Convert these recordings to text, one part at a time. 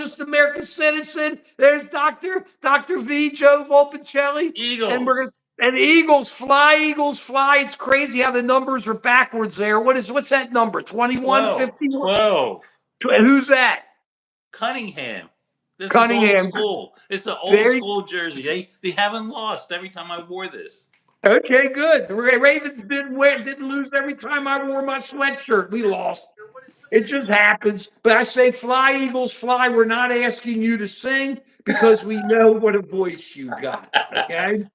largest American citizen. There's Dr. V. Joe Volpicelli. Eagles. And Eagles fly. It's crazy how the numbers are backwards there. What's that number? 21, 51? 12. Who's that? Cunningham. This Cunningham. is old school. It's an old school jersey. They haven't lost every time I wore this. Okay, good. The Ravens didn't lose every time I wore my sweatshirt. We lost. It just happens. But I say, fly, Eagles, fly. We're not asking you to sing because we know what a voice you got. Okay?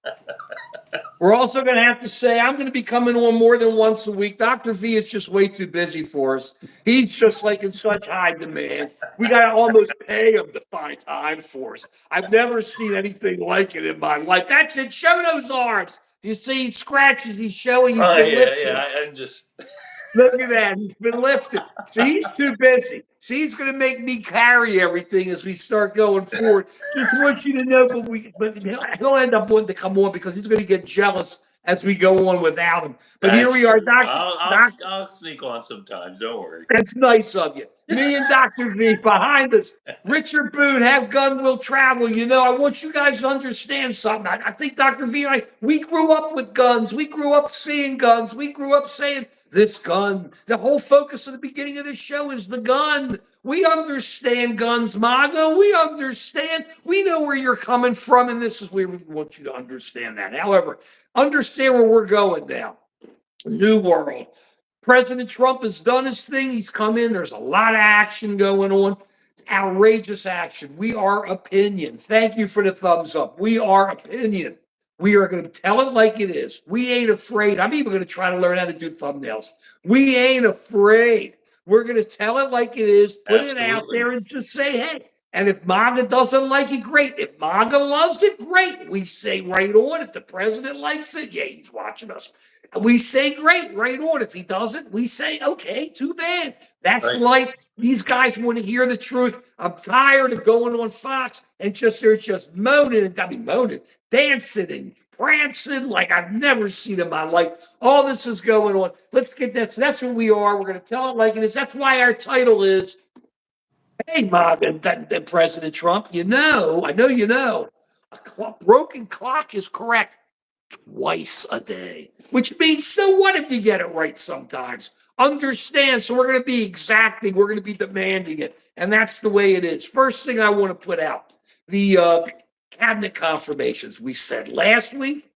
We're also going to have to say, I'm going to be coming on more than once a week. Dr. V is just way too busy for us. He's just like in such high demand. We got to almost pay him to find time for us. I've never seen anything like it in my life. That's it. Show those arms. You see, he scratches. He's showing. He's been lifting. I'm just. Look at that. He's been lifted. See, he's too busy. See, he's going to make me carry everything as we start going forward. Just want you to know, but he'll end up wanting to come on because he's going to get jealous as we go on without him. But here we are, Doctor. I'll sneak on sometimes. Don't worry. That's nice of you. Me and Dr. V behind us. Richard Boone, Have Gun Will Travel. You know, I want you guys to understand something. I think Dr. V and I, we grew up with guns. We grew up seeing guns. We grew up saying, this gun. The whole focus of the beginning of this show is the gun. We understand guns, Maga. We understand. We know where you're coming from, and this is where we want you to understand that. However, understand where we're going now. New world. President Trump has done his thing. He's come in. There's a lot of action going on. Outrageous action. We are opinion. Thank you for the thumbs up. We are opinion. We are going to tell it like it is. We ain't afraid. I'm even going to try to learn how to do thumbnails. We ain't afraid. We're going to tell it like it is, put it out there and just say, hey. And if MAGA doesn't like it, great. If MAGA loves it, great. We say right on. If the president likes it, yeah, he's watching us. We say great, right on. If he doesn't, we say, okay, too bad. That's life. These guys want to hear the truth. I'm tired of going on Fox and they're just moaning, dancing and prancing like I've never seen in my life. All this is going on. Let's get that. So that's what we are. We're going to tell it like it is. That's why our title is, hey, MAGA and President Trump, I know you know. A broken clock is correct twice a day, which means so what if you get it right sometimes? Understand. So we're going to be exacting. We're going to be demanding it. And that's the way it is. First thing I want to put out, the cabinet confirmations. We said last week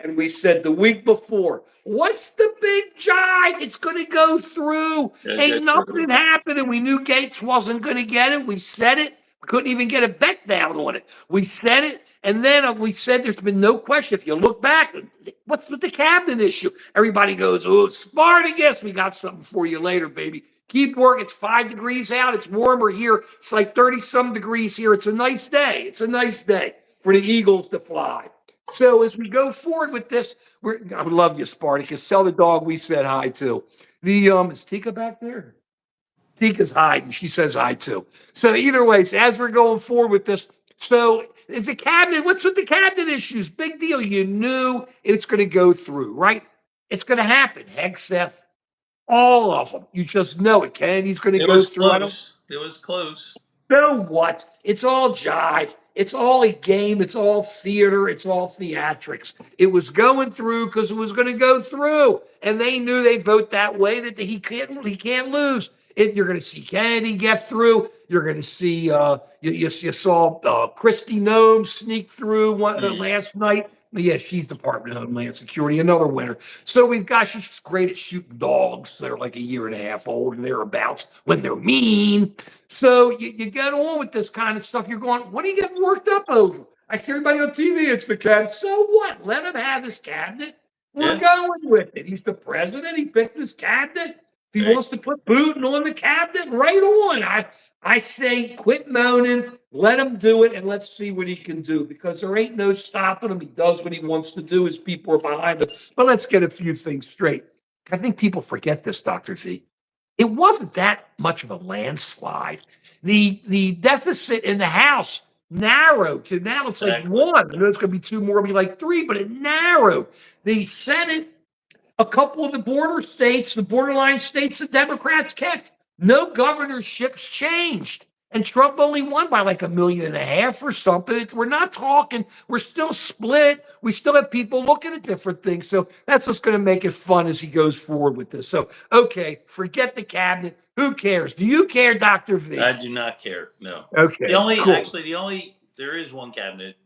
and we said the week before. What's the big jive? It's going to go through. Ain't nothing happening. We knew Gates wasn't going to get it. We said it. We couldn't even get a bet down on it. We said it. And then we said there's been no question. If you look back, what's with the cabinet issue? Everybody goes, oh, Spartacus. We got something for you later, baby. Keep working. It's 5 degrees out. It's warmer here. It's like 30-some degrees here. It's a nice day. It's a nice day for the Eagles to fly. So as we go forward with this, I love you, Spartacus. Tell the dog we said hi to. Is Tika back there? Tika's hiding. She says hi too. So either way, so as we're going forward with this, so if the cabinet, what's with the cabinet issues? Big deal. You knew it's going to go through, right? It's going to happen. Hegseth, all of them. You just know it, Ken. He's going to go through. It was close. So what? It's all jive. It's all a game. It's all theater. It's all theatrics. It was going through because it was going to go through, and they knew they'd vote that way. That he can't lose. You're going to see Kennedy get through. You're going to see you saw Kristi Noem sneak through last night. Yeah, she's Department of Homeland Security, another winner. So she's just great at shooting dogs that are like a year and a half old and thereabouts when they're mean. So you get on with this kind of stuff. You're going, what are you getting worked up over? I see everybody on TV, it's the cabinet. So what? Let him have his cabinet. We're going with it. He's the president. He picked his cabinet. If he wants to put Putin on the cabinet, right on. I say quit moaning, let him do it, and let's see what he can do, because there ain't no stopping him. He does what he wants to do. His people are behind him. But let's get a few things straight. I think people forget this, Dr. V. It wasn't that much of a landslide. The deficit in the House narrowed to now it's like 1. I know it's going to be 2 more, it'll be like 3, but it narrowed. The Senate, a couple of the borderline states, the Democrats kept. No governorships changed. And Trump only won by like 1.5 million or something. We're not talking, we're still split. We still have people looking at different things. So that's just going to make it fun as he goes forward with this. So, okay, forget the cabinet. Who cares? Do you care, Dr. V? I do not care. No. Okay, cool. There is one cabinet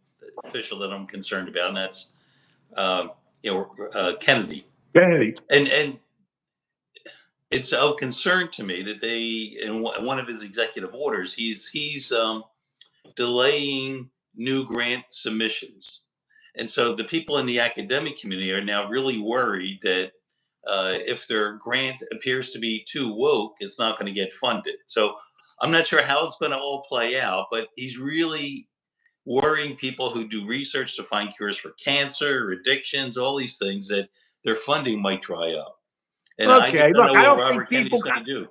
official that I'm concerned about, and that's Kennedy. Kennedy. And it's of concern to me that in one of his executive orders, he's delaying new grant submissions. And so the people in the academic community are now really worried that if their grant appears to be too woke, it's not going to get funded. So I'm not sure how it's going to all play out, but he's really worrying people who do research to find cures for cancer, addictions, all these things, that their funding might dry up. And I just Okay, don't look, know I what don't think Robert people Kennedy's going to do.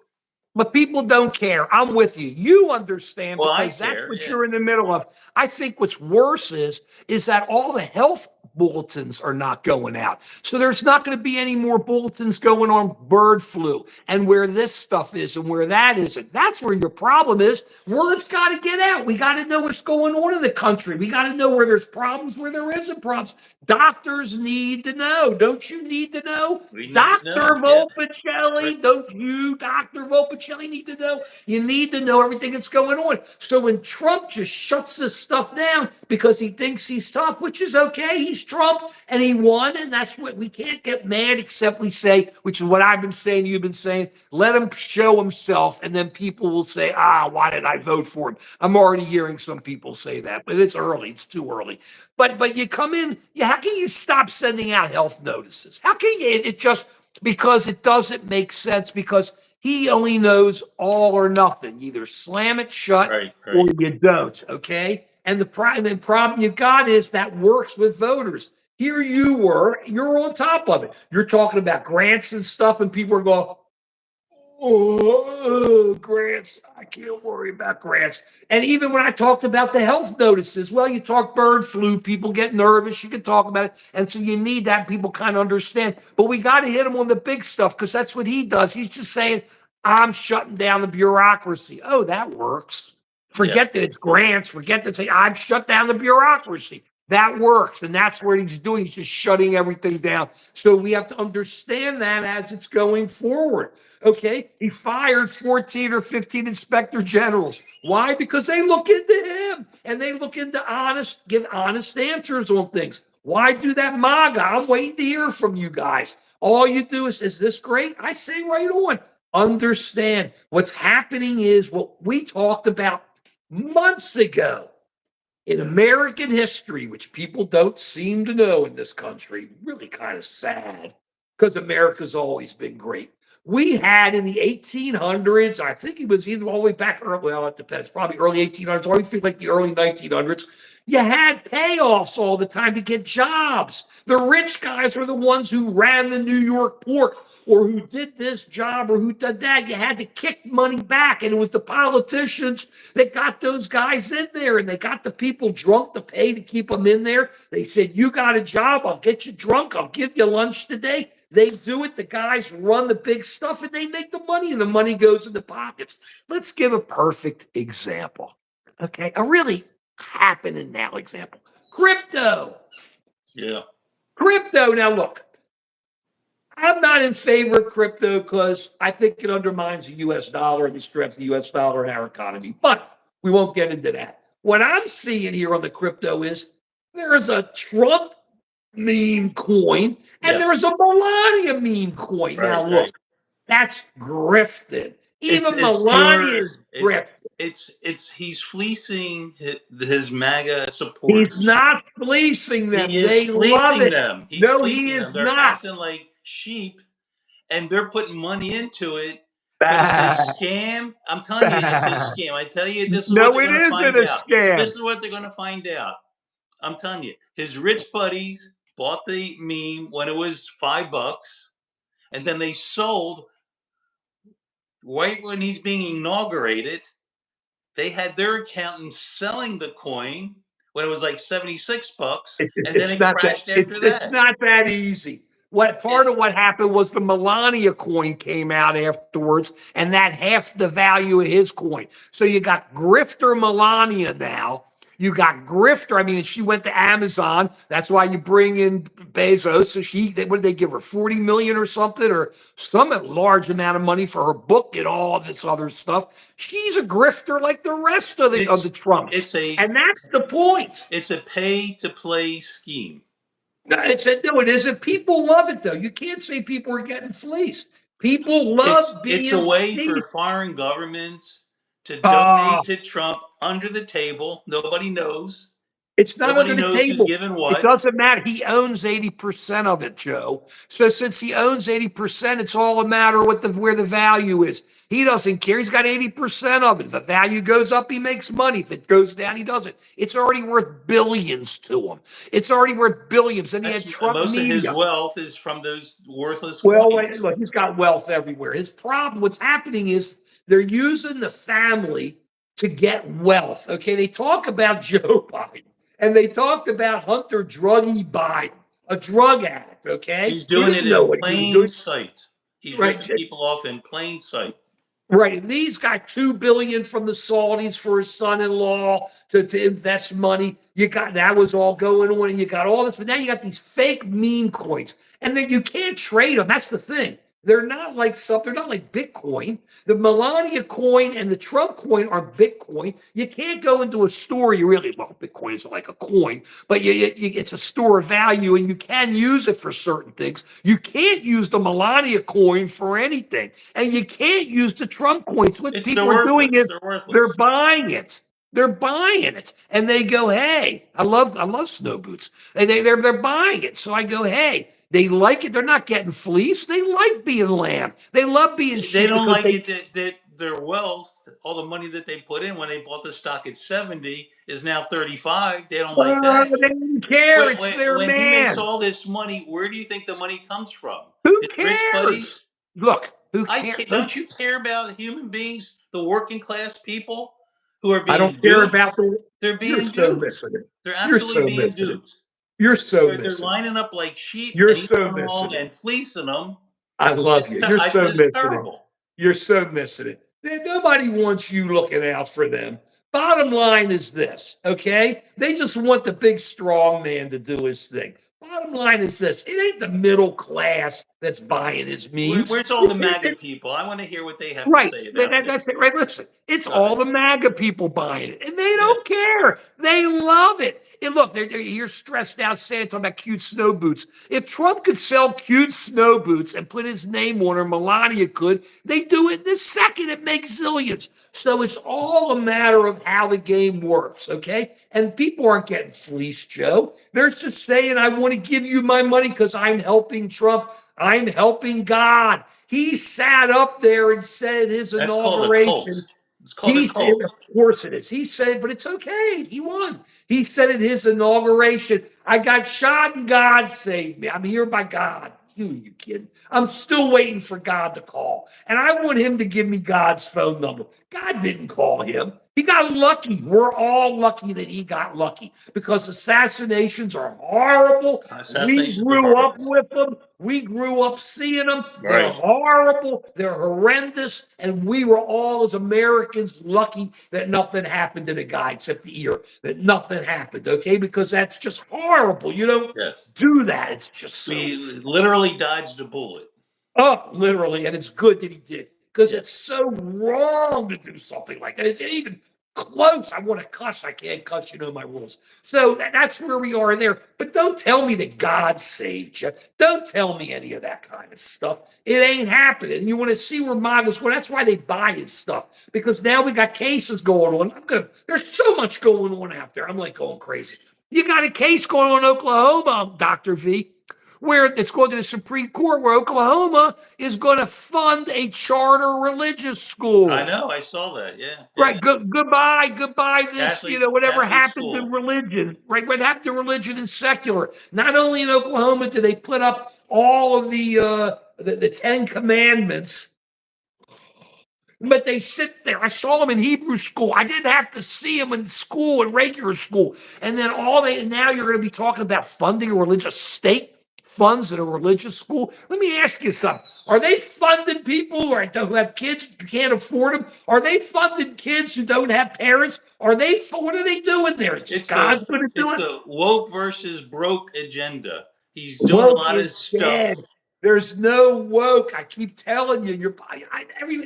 But people don't care. I'm with you. You understand Well, I because that's care. what Yeah. you're in the middle of. I think what's worse is that all the health bulletins are not going out. So there's not going to be any more bulletins going on bird flu and where this stuff is and where that isn't. That's where your problem is. Word's got to get out. We got to know what's going on in the country. We got to know where there's problems, where there isn't problems. Doctors need to know. Don't you need to know? We need Dr. to know. Yeah. Volpicelli, don't you, Dr. Volpicelli, need to know? You need to know everything that's going on. So when Trump just shuts this stuff down because he thinks he's tough, which is okay, he's Trump and he won, and that's what we can't get mad except we say, which is what I've been saying, you've been saying, let him show himself, and then people will say, why did I vote for him? I'm already hearing some people say that, but it's early, it's too early. But you come in, how can you stop sending out health notices? How can you, it just, because it doesn't make sense, because he only knows all or nothing. You either slam it shut or you don't, okay? And the problem you got is that works with voters. Here you're on top of it. You're talking about grants and stuff, and people are going, grants. I can't worry about grants. And even when I talked about the health notices, well, you talk bird flu, people get nervous. You can talk about it. And so you need that. People kind of understand. But we got to hit him on the big stuff because that's what he does. He's just saying, I'm shutting down the bureaucracy. Oh, that works. Forget that it's grants. Forget that say, I've shut down the bureaucracy. That works. And that's what he's doing. He's just shutting everything down. So we have to understand that as it's going forward. Okay. He fired 14 or 15 inspector generals. Why? Because they look into him and they look into give honest answers on things. Why do that, Maga? I'm waiting to hear from you guys. All you do is this great? I say right on. Understand what's happening is what we talked about months ago. In American history, which people don't seem to know in this country, really kind of sad because America's always been great. We had in the 1800s, I think it was either all the way back early, well, it depends, probably early 1800s, always feel like the early 1900s. You had payoffs all the time to get jobs. The rich guys were the ones who ran the New York port or who did this job or who did that. You had to kick money back, and it was the politicians that got those guys in there, and they got the people drunk to pay to keep them in there. They said, you got a job, I'll get you drunk, I'll give you lunch today. They do it. The guys run the big stuff, and they make the money, and the money goes in the pockets. Let's give a perfect example. Okay, a really happening now example. Crypto. Yeah. Crypto. Now look, I'm not in favor of crypto because I think it undermines the U.S. dollar and the strength of the U.S. dollar in our economy. But we won't get into that. What I'm seeing here on the crypto is there is a Trump meme coin and there is a Melania meme coin. Now look, that's grifted. Even Melania is grifted. He's fleecing his MAGA supporters. He's not fleecing them. He is They love fleecing it. them. He's No, fleecing he is them. They're not. acting like sheep, and they're putting money into it. But it's a scam. I'm telling you, it's a scam. I tell you, this is what they're going to find out. This is what they're going to find out. I'm telling you, his rich buddies bought the meme when it was $5, and then they sold right when he's being inaugurated. They had their accountants selling the coin when it was like $76, and then it crashed after that. It's not that easy. Part of what happened was the Melania coin came out afterwards, and that half the value of his coin. So you got grifter Melania now. You got grifter. I mean, she went to Amazon. That's why you bring in Bezos. So what did they give her? 40 million or something, or some large amount of money for her book and all this other stuff. She's a grifter like the rest of the Trumps. And that's the point. It's a pay to play scheme. No, it isn't. People love it though. You can't say people are getting fleeced. People love being It's a way fleeced. for foreign governments to donate to Trump under the table. Nobody knows. It's not Nobody under the knows who's table. given what. It doesn't matter. He owns 80% of it, Joe. So since he owns 80%, it's all a matter of where the value is. He doesn't care. He's got 80% of it. If the value goes up, he makes money. If it goes down, he doesn't. It's already worth billions to him. It's already worth billions. And he had Trump most media. Of his wealth is from those worthless coins. Look, he's got wealth everywhere. His problem, what's happening is they're using the family to get wealth. Okay, they talk about Joe Biden. And they talked about Hunter Druggy Biden, a drug addict, okay? He's doing it in plain sight. He's ripping people off in plain sight. Right. And these got $2 billion from the Saudis for his son-in-law to invest money. That was all going on, and you got all this, but now you got these fake meme coins, and then you can't trade them. That's the thing. They're not like Bitcoin. The Melania coin and the Trump coin are Bitcoin. You can't go into a store. Bitcoin is like a coin, but it's a store of value, and you can use it for certain things. You can't use the Melania coin for anything, and you can't use the Trump coins. What people are doing is they're buying it. They're buying it, and they go, "Hey, I love snow boots." And they're buying it, so I go, "Hey." They like it. They're not getting fleeced. They like being lamb. They love being sheep. They don't like it that their wealth, all the money that they put in when they bought the stock at 70 is now 35. They don't like that. They don't care. It's their man. When he makes all this money, where do you think the money comes from? Who cares? Look, who cares? Don't you care about human beings, the working class people who are being I don't care about they're being duped. They're absolutely being duped. You're so They're lining up like sheep. You're so missing it. And fleecing them. I love you. You're so missing terrible. it. You're so missing it. Nobody wants you looking out for them. Bottom line is this, okay? They just want the big strong man to do his thing. Bottom line is this. It ain't the middle class that's buying his memes. Where's all the MAGA people? I want to hear what they have to say about it. That's it, right? Listen, it's all the MAGA people buying it, and they don't care. They love it. And look, you're stressed out saying, talking about cute snow boots. If Trump could sell cute snow boots and put his name on, or Melania could, they do it the second it makes zillions. So it's all a matter of how the game works, okay? And people aren't getting fleeced, Joe. They're just saying, I want to give you my money because I'm helping Trump. I'm helping God. He sat up there and said his inauguration. It's called a cult. Of course it is. He said, but it's okay. He won. He said at his inauguration, I got shot and God saved me. I'm here by God. You kidding? I'm still waiting for God to call. And I want him to give me God's phone number. God didn't call him. He got lucky. We're all lucky that he got lucky because assassinations are horrible. We grew up with them. We grew up seeing them. They're horrible. They're horrendous. And we were all, as Americans, lucky that nothing happened to the guy except the ear, that nothing happened, okay? Because that's just horrible. You don't do that. It's just so... He literally dodged a bullet. Oh, literally. And it's good that he did. Because it's so wrong to do something like that. It's even close. I want to cuss. I can't cuss. You know my rules. So that's where we are there. But don't tell me that God saved you. Don't tell me any of that kind of stuff. It ain't happening. And you want to see where Maga's going. That's why they buy his stuff. Because now we got cases going on. There's so much going on out there. I'm like going crazy. You got a case going on in Oklahoma, Dr. V, where it's going to the Supreme Court, where Oklahoma is going to fund a charter religious school. I know. I saw that. Yeah. Right. Goodbye. This, Catholic, whatever Catholic happened school. to religion, right? What happened to religion and secular? Not only in Oklahoma did they put up all of the 10 Commandments, but they sit there. I saw them in Hebrew school. I didn't have to see them in school, in regular school. And then now you're going to be talking about funding a religious state. funds at a religious school. Let me ask you something. Are they funding people who have kids who can't afford them? Are they funding kids who don't have parents? What are they doing there? It's just God's going to do It's it. the woke versus broke agenda. He's doing a Woke lot of is stuff. dead. There's no woke. I keep telling you,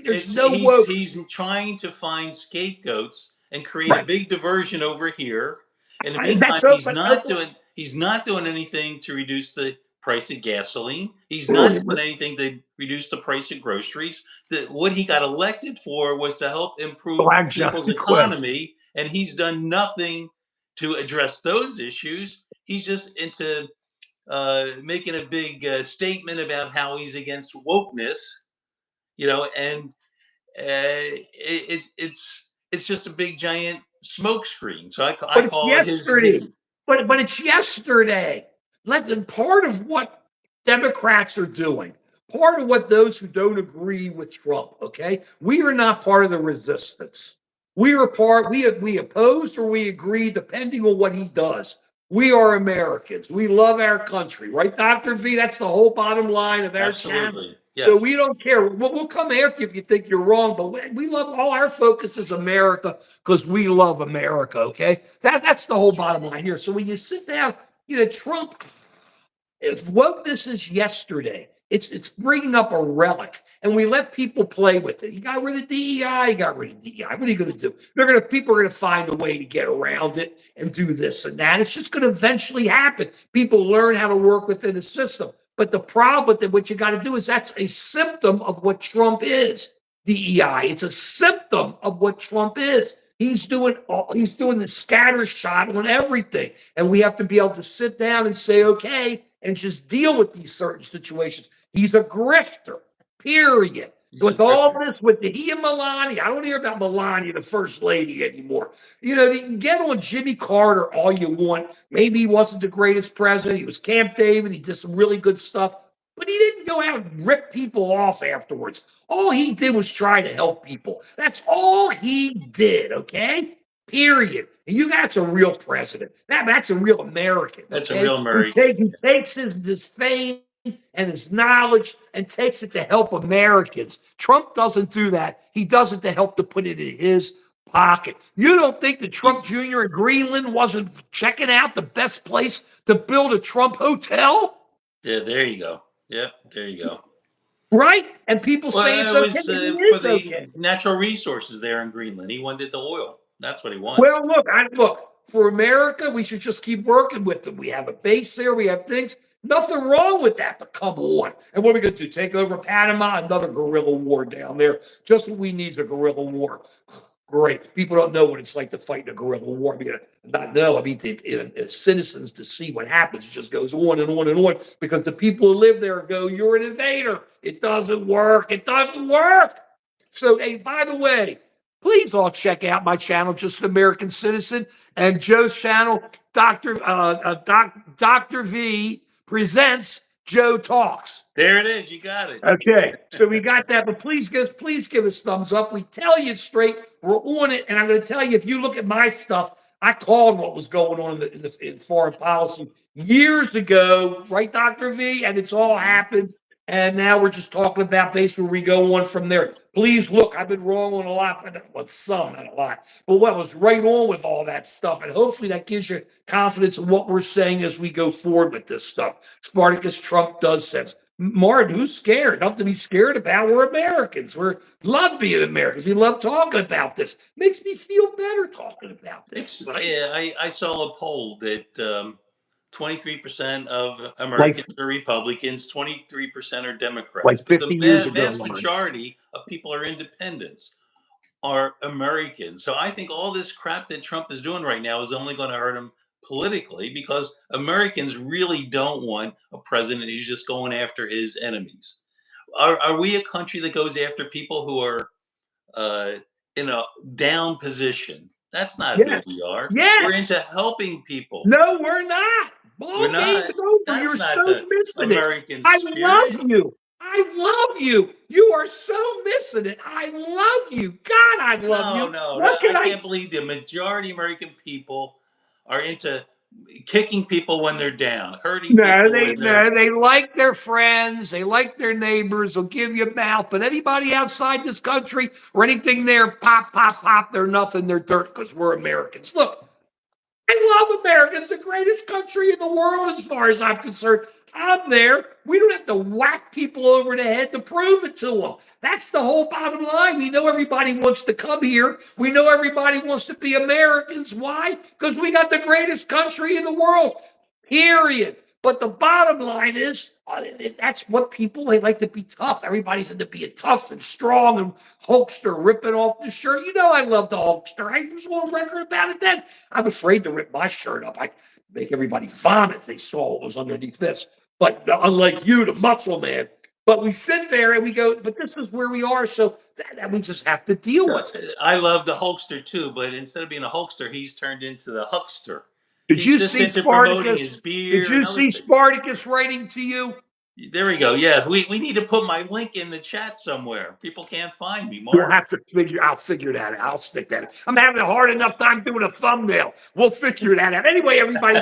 there's no woke. He's trying to find scapegoats and create a Right. big diversion over here. In the meantime, That's open. he's not doing anything to reduce the price of gasoline. He's not doing anything to reduce the price of groceries. What he got elected for was to help improve Black people's Johnny Quinn. economy, and he's done nothing to address those issues. He's just into making a big statement about how he's against wokeness, and it's just a big giant smoke screen. So I But it's call yesterday. his But it's yesterday. Part of what Democrats are doing, part of what those who don't agree with Trump, okay? We are not part of the resistance. We oppose or we agree depending on what he does. We are Americans. We love our country, right, Dr. V? That's the whole bottom line of our channel. absolutely So yes. we don't care. We'll come after you if you think you're wrong, but we love all our focus is America because we love America. Okay, that's the whole bottom line here. So when you sit down, Trump, if wokeness is yesterday, it's bringing up a relic, and we let people play with it. He got rid of DEI. He got rid of DEI. What are you going to do? People are going to find a way to get around it and do this and that. It's just going to eventually happen. People learn how to work within the system. But the problem with what you got to do is that's a symptom of what Trump is. DEI. It's a symptom of what Trump is. He's doing the scatter shot on everything. And we have to be able to sit down and say, okay, and just deal with these certain situations. He's a grifter, period. With all this, he and Melania, I don't hear about Melania, the first lady, anymore. You can get on Jimmy Carter all you want. Maybe he wasn't the greatest president. He was Camp David. He did some really good stuff. But he didn't go out and rip people off afterwards. All he did was try to help people. That's all he did, okay? Period. And that's a real president. That's a real American. That's okay? a real American. He takes his fame and his knowledge and takes it to help Americans. Trump doesn't do that. He does it to help to put it in his pocket. You don't think that Trump Jr. in Greenland wasn't checking out the best place to build a Trump hotel? Yeah, there you go. Yep, there you go. Right? And people say it's it was okay. It for is the okay. natural resources there in Greenland. He wanted the oil. That's what he wants. Well, look, for America, we should just keep working with them. We have a base there. We have things. Nothing wrong with that, but come on. And what are we going to do? Take over Panama? Another guerrilla war down there. Just what we need is a guerrilla war. Great. People don't know what it's like to fight in a guerrilla war. Not know. As citizens to see what happens. It just goes on and on and on because the people who live there go, you're an invader. It doesn't work. It doesn't work. So, hey, by the way, please all check out my channel, Just an American Citizen, and Joe's channel, Dr. V Presents Joe Talks. There it is. You got it. Okay, so we got that, but please give us thumbs up. We tell you straight, we're on it, and I'm going to tell you, if you look at my stuff, I called what was going on in foreign policy years ago, right, Dr. V? And it's all happened. And now we're just talking about basically where we go on from there. Please look, I've been wrong on a lot, but some, not a lot. But what was right on with all that stuff. And hopefully that gives you confidence in what we're saying as we go forward with this stuff. Spartacus Trump does sense. Martin, who's scared? Nothing to be scared about. We're Americans. We love being Americans. We love talking about this. Makes me feel better talking about this. Yeah, I saw a poll that 23% of Americans are Republicans, 23% are Democrats. Like But the 50 years ago. vast majority of people are independents, are Americans. So I think all this crap that Trump is doing right now is only going to hurt him politically because Americans really don't want a president who's just going after his enemies. Are we a country that goes after people who are in a down position? That's not who we are. Yes. We're into helping people. No, we're not. We're not. Over. That's You're not so the missing American it. I spirit. love you. I love you. You are so missing it. I love you. God, I love you. No. What I can't believe the majority of American people are into kicking people when they're down, hurting No, people when they're. they like their friends, they like their neighbors. They'll give you a mouth, but anybody outside this country or anything there, pop, pop, pop. They're nothing. They're dirt because we're Americans. Look, I love America. It's the greatest country in the world as far as I'm concerned. I'm there. We don't have to whack people over the head to prove it to them. That's the whole bottom line. We know everybody wants to come here. We know everybody wants to be Americans. Why? Because we got the greatest country in the world, period. But the bottom line is, that's what people, they like to be tough. Everybody's into being tough and strong and Hulkster ripping off the shirt. You know I love the Hulkster. I was on record about it then. I'm afraid to rip my shirt up. I make everybody vomit if they saw what was underneath this. But unlike you, the muscle man. But we sit there and we go, but this is where we are. So that we just have to deal with it. I love the Hulkster too, but instead of being a Hulkster, he's turned into the Huckster. Did He's you just see into promoting Spartacus? his Did beer you and other see things. Spartacus writing to you? There we go. Yes, we need to put my link in the chat somewhere. People can't find me, We'll Mark. have to figure. I'll figure that out. I'll stick that. I'm having a hard enough time doing a thumbnail. We'll figure that out. Anyway, everybody,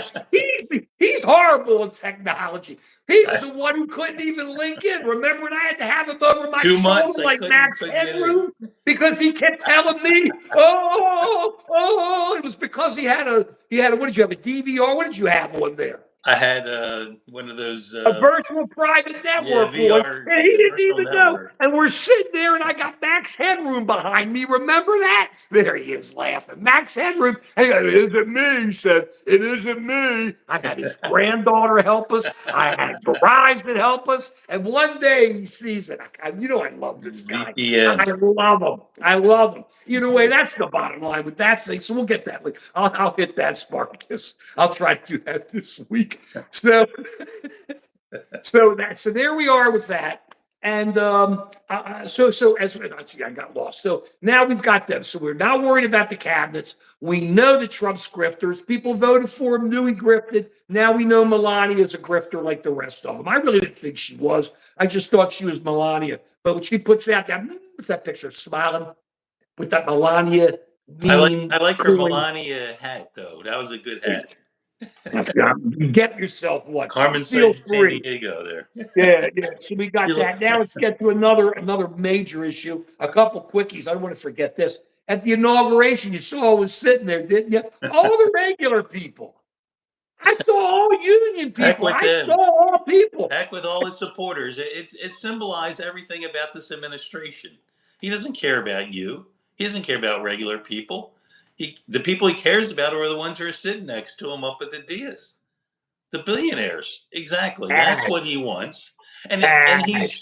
he's horrible in technology. He was the one who couldn't even link in. Remember when I had to have him over my 2 months shoulder I like Max couldn't get in. Headroom because he kept telling me, oh. It was because he had a. What did you have, a DVR? What did you have on there? I had one of those A virtual private network on, VR and he didn't virtual even know. network. And we're sitting there, and I got Max Headroom behind me. Remember that? There he is laughing. Max Headroom. Hey, it isn't me, he said. It isn't me. I had his granddaughter help us. I had Verizon help us. And one day he sees it. I love this guy. VPN. I love him. I love him. Either way, that's the bottom line with that thing. So we'll get that. I'll hit that, Spartacus. I'll try to do that this week. So there we are with that. And so as I got lost. So now we've got them. So we're not worried about the cabinets. We know the Trump's grifters. People voted for him, knew he grifted. Now we know Melania is a grifter like the rest of them. I really didn't think she was. I just thought she was Melania. But when she puts out that, what's that picture? Smiling with that Melania meme. I like her Melania hat though. That was a good hat. You get yourself what? Carmen Feel San free. Diego there. Yeah. So we got that. Now let's get to another major issue. A couple quickies. I don't want to forget this. At the inauguration, you saw I was sitting there, didn't you? All the regular people. I saw all union people. I saw all people. Heck with all his supporters. It symbolized everything about this administration. He doesn't care about you. He doesn't care about regular people. The people he cares about are the ones who are sitting next to him up at the dais. The billionaires. Exactly. That's what he wants. And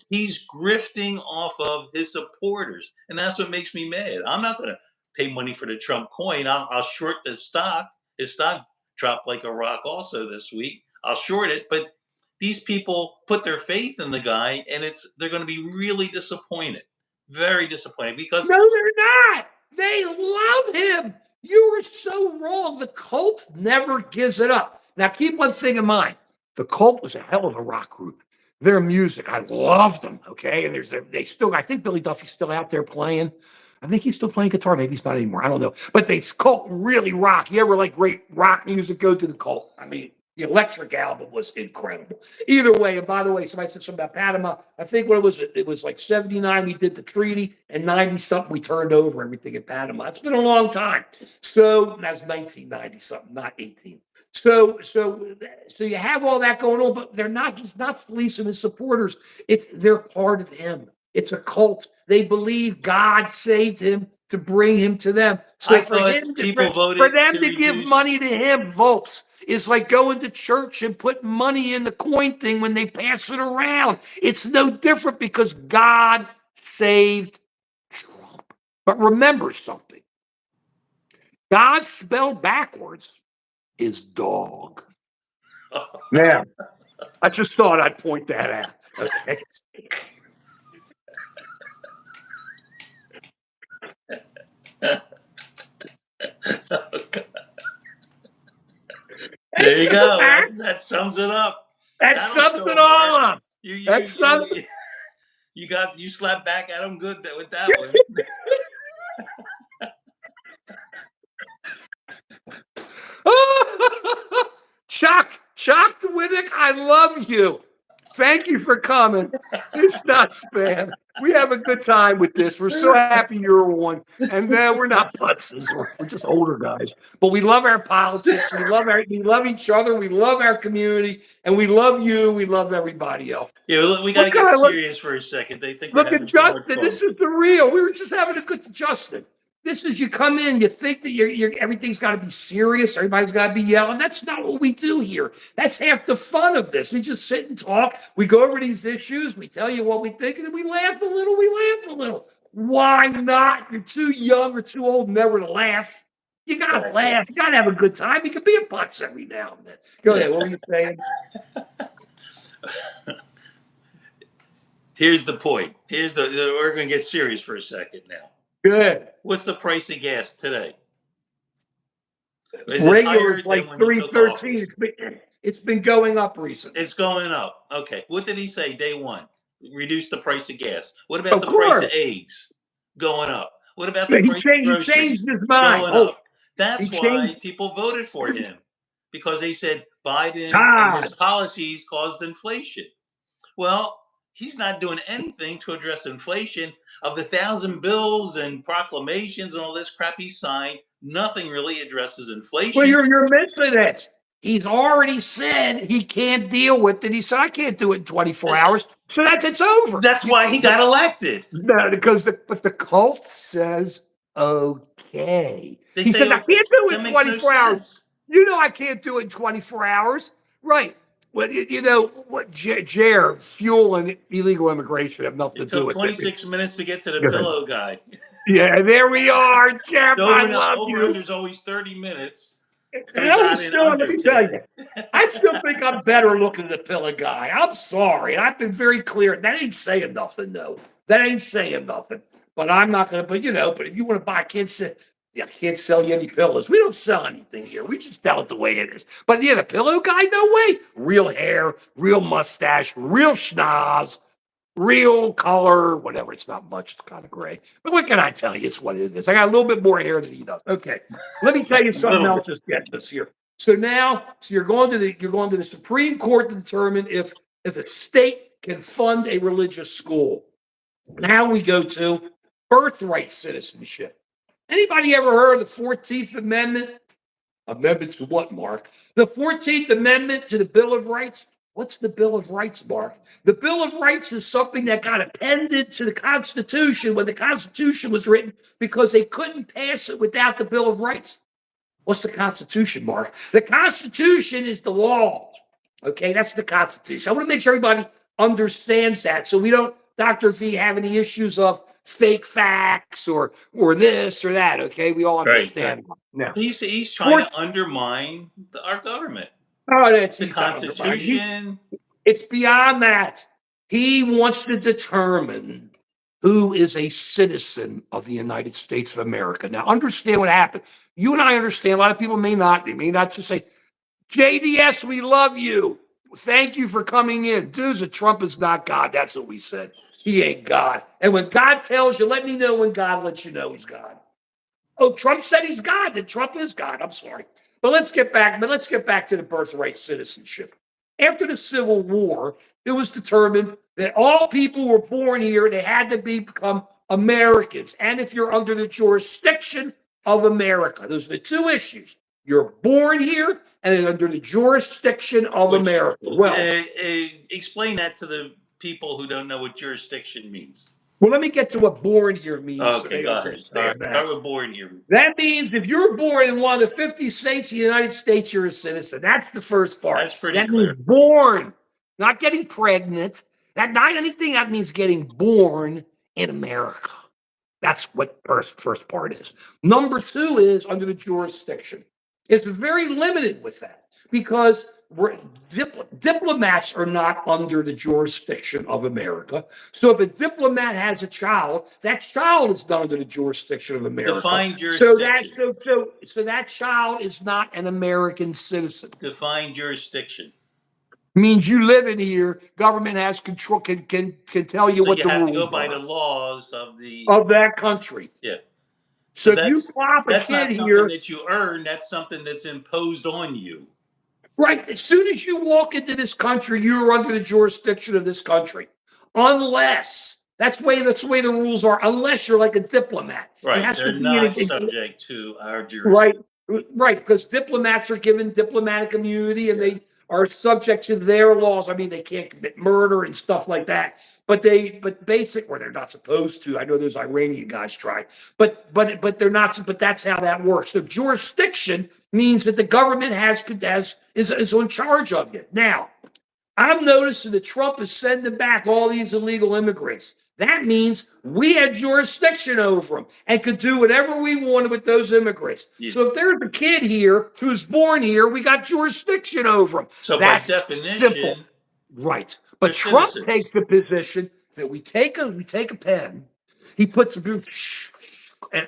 he's grifting off of his supporters. And that's what makes me mad. I'm not going to pay money for the Trump coin. I'll short the stock. His stock dropped like a rock also this week. I'll short it. But these people put their faith in the guy, and they're going to be really disappointed. Very disappointed because no, they're not. They love him. You were so wrong. The cult never gives it up. Now, keep one thing in mind. The cult was a hell of a rock group. Their music, I loved them. Okay, and I think Billy Duffy's still out there playing. I think he's still playing guitar. Maybe he's not anymore. I don't know. But they cult really rock. You ever like great rock music? Go to the cult. I mean, the Electric album was incredible. Either way, and by the way, somebody said something about Panama. I think what it was like 79 we did the treaty, and 90 something we turned over everything in Panama. It's been a long time. So that's 1990 something, not 18. So you have all that going on, but he's not fleecing his supporters. They're part of him. It's a cult. They believe God saved him to bring him to them. So for them to give money to him, folks, is like going to church and putting money in the coin thing when they pass it around. It's no different because God saved Trump. But remember something. God spelled backwards is dog. Now, I just thought I'd point that out. Okay. There you go. That sums it up. That sums it all up. You slapped back at him good with that one. Shocked Winnick, I love you. Thank you for coming. It's not spam. We have a good time with this. We're so happy you're one. And we're not putzes. We're just older guys. But we love our politics. We love each other. We love our community. And we love you. We love everybody else. Yeah, we got to get serious for a second. They think we're Look at having too much Justin. fun. This is the real. We were just having a good Justin. This is you come in, you think that you're everything's got to be serious, everybody's got to be yelling. That's not what we do here. That's half the fun of this. We just sit and talk. We go over these issues. We tell you what we think, and then we laugh a little. We laugh a little. Why not? You're too young or too old never to laugh. You gotta laugh. You gotta have a good time. You can be a putz every now and then. Go ahead. What were you saying? Here's the point. We're going to get serious for a second now. Good. What's the price of gas today? Regular is like $3.13. It's been going up recently. It's going up. Okay. What did he say day one? Reduce the price of gas. What about the price of eggs? Going up. What about the price of groceries? He changed his mind. Going up. That's why people voted for him. Because they said Biden and his policies caused inflation. Well, he's not doing anything to address inflation. Of the 1,000 bills and proclamations and all this crap he signed, nothing really addresses inflation. Well, you're missing it. He's already said he can't deal with it. He said, I can't do it in 24 hours. So it's over. That's why he got elected. No, because the cult says, okay. He says, I can't do it in 24 hours. You know I can't do it in 24 hours. Right. Well, you know what, fuel and illegal immigration have nothing to do with it. 26 minutes to get to the pillow guy. Yeah, there we are, Jeff. I love you. There's always 30 minutes. Let me tell you, I still think I'm better looking than the pillow guy. I'm sorry. I've been very clear. That ain't saying nothing, though. That ain't saying nothing. But I'm not going to, but if you want to buy, I can't sell you any pillows. We don't sell anything here. We just tell it the way it is. But yeah, the pillow guy, no way. Real hair, real mustache, real schnoz, real color, whatever. It's not much. It's kind of gray. But what can I tell you? It's what it is. I got a little bit more hair than he does. Okay. Let me tell you something else. Just get this here. So you're going to the Supreme Court to determine if a state can fund a religious school. Now we go to birthright citizenship. Anybody ever heard of the 14th Amendment? Amendment to what, Mark? The 14th Amendment to the Bill of Rights? What's the Bill of Rights, Mark? The Bill of Rights is something that got appended to the Constitution when the Constitution was written because they couldn't pass it without the Bill of Rights. What's the Constitution, Mark? The Constitution is the law. Okay, that's the Constitution. I want to make sure everybody understands that so we don't, Dr. V, have any issues of fake facts or this or that. Okay, we all understand. Right. No. He's trying to undermine our government. Oh, that's the Constitution. It's beyond that. He wants to determine who is a citizen of the United States of America. Now, understand what happened. You and I understand. A lot of people may not. They may not just say, JDS, we love you. Thank you for coming in. Dudes, Trump is not God. That's what we said. He ain't God. And when God tells you, let me know when God lets you know he's God. Oh, Trump said he's God. Then Trump is God. I'm sorry. But let's get back to the birthright citizenship. After the Civil War, it was determined that all people who were born here, they had to become Americans. And if you're under the jurisdiction of America, those are the two issues. You're born here and under the jurisdiction of America. Well, explain that to the people who don't know what jurisdiction means. Well, let me get to what born here means. Okay, go ahead. Start with born here. That means if you're born in one of the 50 states of the United States, you're a citizen. That's the first part. That's pretty clear. That means born, not getting pregnant. Not anything. That means getting born in America. That's what first part is. Number two is under the jurisdiction. It's very limited with that because diplomats are not under the jurisdiction of America. So if a diplomat has a child, that child is not under the jurisdiction of America. Define jurisdiction. So that child is not an American citizen. Define jurisdiction. Means you live in here. Government has control. Can tell you what the rules are. You have to go by the laws of that country. Yeah. So if you plop a kid here, that's not something that you earn. That's something that's imposed on you. Right. As soon as you walk into this country, you're under the jurisdiction of this country. Unless that's the way the rules are, unless you're like a diplomat. It Right. has to They're be not subject to our right. jurisdiction. Right. Because diplomats are given diplomatic immunity and Yeah. they are subject to their laws. I mean, they can't commit murder and stuff like that. But they're not supposed to. I know those Iranian guys try, but they're not. But that's how that works. So jurisdiction means that the government is in charge of you. Now, I'm noticing that Trump is sending back all these illegal immigrants. That means we had jurisdiction over them and could do whatever we wanted with those immigrants. Yeah. So if there's a kid here who's born here, we got jurisdiction over him. So by That's simple. definition, Right. they're But Trump citizens. takes the position that we take a pen, he puts a and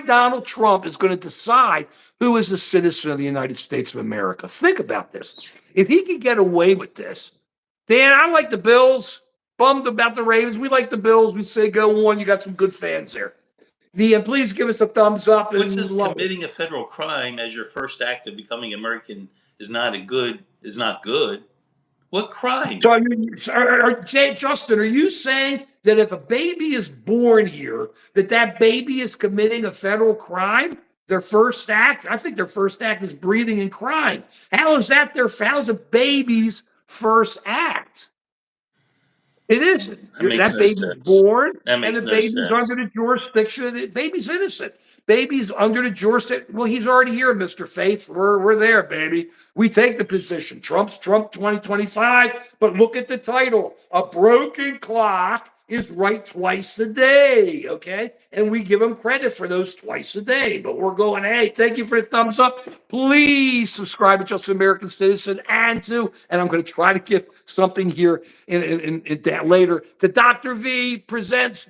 Donald Trump, is going to decide who is a citizen of the United States of America. Think about this. If he can get away with this, Dan, I like the Bills. Bummed about the Ravens. We like the Bills. We say go on. You got some good fans there. Please give us a thumbs up What's and this love it. committing a federal crime as your first act of becoming American is not good? What crime? So, Justin, are you saying that if a baby is born here, that baby is committing a federal crime? Their first act? I think their first act is breathing and crying. How's a baby's first act? It isn't. That makes That no baby's sense. born, That and makes the no baby's under sense. the jurisdiction. The baby's innocent. Baby's under the jurisdiction. Well, he's already here, Mr. Faith. We're there, baby. We take the position. Trump 2025. But look at the title: A Broken Clock is Right Twice a Day. Okay, and we give him credit for those twice a day. But we're going, hey, thank you for the thumbs up. Please subscribe to Just an American Citizen and I'm going to try to give something here in later to Dr. V presents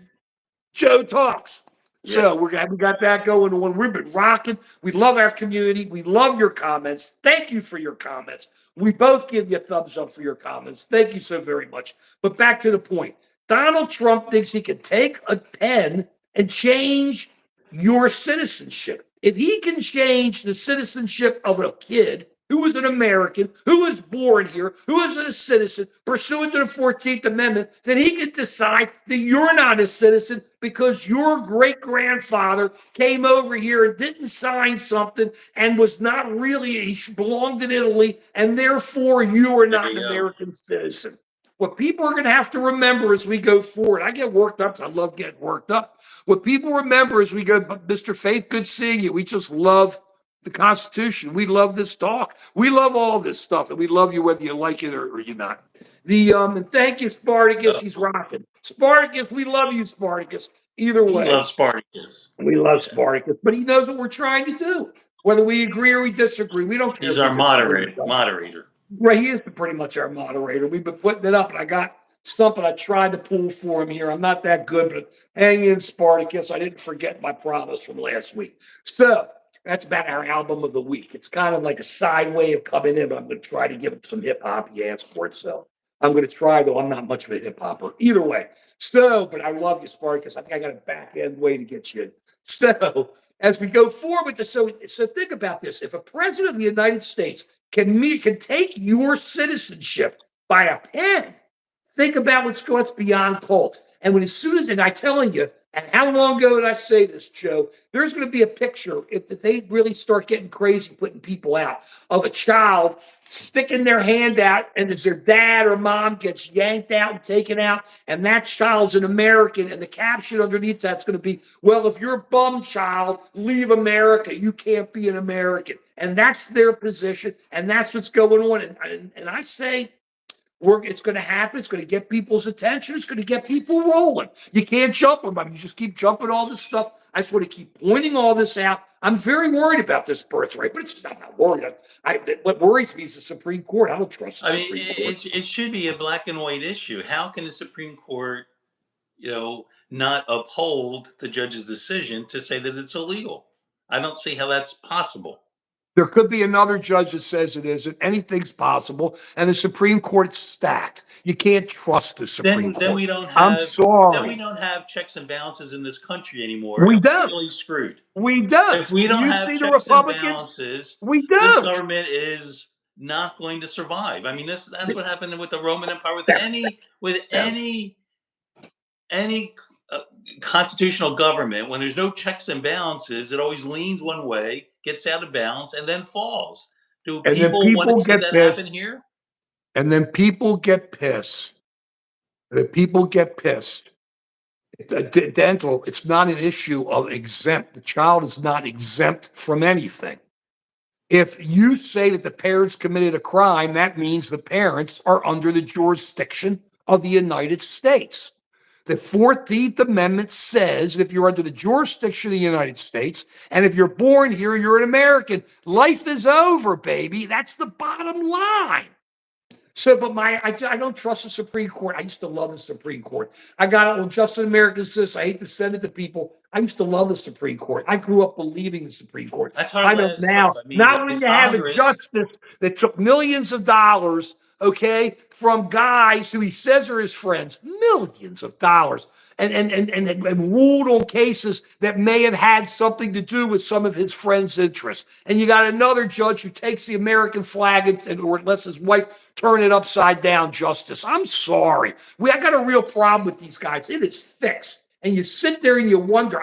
Joe Talks. So we got that going on. We've been rocking. We love our community. We love your comments. Thank you for your comments. We both give you a thumbs up for your comments. Thank you so very much. But back to the point. Donald Trump thinks he can take a pen and change your citizenship. If he can change the citizenship of a kid who is an American, who was born here, who is a citizen pursuant to the 14th Amendment, then he can decide that you're not a citizen because your great-grandfather came over here and didn't sign something and was not really, he belonged in Italy, and therefore you are not an American citizen. What people are going to have to remember as we go forward, I get worked up. I love getting worked up. What people remember as we go, Mr. Faith, good seeing you. We just love the Constitution. We love this talk. We love all this stuff, and we love you whether you like it or you're not. And thank you, Spartacus. He's rocking. Spartacus, we love you, Spartacus. Either way, We love Spartacus. We love Spartacus, but he knows what we're trying to do. Whether we agree or we disagree, we don't care. He's our moderator. Right, he is pretty much our moderator. We've been putting it up, and I got something I tried to pull for him here. I'm not that good, but hang in, Spartacus. I didn't forget my promise from last week. So that's about our album of the week. It's kind of like a side way of coming in, but I'm going to try to give it some hip hop. He asked for it, so I'm going to try, though I'm not much of a hip hopper. Either way. So, but I love you, Spartacus. I think I got a back end way to get you. So, as we go forward with this, so think about this. If a president of the United States can take your citizenship by a pen, think about what's beyond cult. And as soon as I'm telling you, and how long ago did I say this, Joe? There's going to be a picture, if they really start getting crazy putting people out, of a child sticking their hand out, and as their dad or mom gets yanked out and taken out, and that child's an American, and the caption underneath that's going to be, well, if you're a bum child, leave America. You can't be an American. And that's their position, and that's what's going on. And I say, it's going to happen. It's going to get people's attention. It's going to get people rolling. You can't jump them. You just keep jumping all this stuff. I just want to keep pointing all this out. I'm very worried about this birthright, but I'm not worried. What worries me is the Supreme Court. I don't trust the Supreme Court. It should be a black and white issue. How can the Supreme Court, not uphold the judge's decision to say that it's illegal? I don't see how that's possible. There could be another judge that says it isn't. Anything's possible. And the Supreme Court's stacked. You can't trust the Supreme Court. Then we don't have. I'm sorry. Then we don't have checks and balances in this country anymore. We don't. We're really screwed. We don't. If we don't have see checks the and balances, we this don't. government is not going to survive. I mean, that's what happened with the Roman Empire. With Yeah, yeah. any uh, constitutional government, when there's no checks and balances, it always leans one way, gets out of balance, and then falls. Do And then people want to people see get that happen pissed. here? And then people get pissed. The people get pissed. Dental, it's not an issue of exempt. The child is not exempt from anything. If you say that the parents committed a crime, that means the parents are under the jurisdiction of the United States. The 14th Amendment says if you're under the jurisdiction of the United States and if you're born here, you're an American. Life is over, baby. That's the bottom line. So, but I don't trust the Supreme Court. I used to love the Supreme Court. I got it. Well, just an American citizen. I hate to send it to people. I used to love the Supreme Court. I grew up believing the Supreme Court. That's our I don't last now. hope. I mean, Not the when you have a Congress. justice that took millions of dollars, okay, from guys who he says are his friends, millions of dollars, and ruled on cases that may have had something to do with some of his friends' interests. And you got another judge who takes the American flag or lets his wife turn it upside down, justice. I'm sorry. I got a real problem with these guys. It is fixed. And you sit there and you wonder,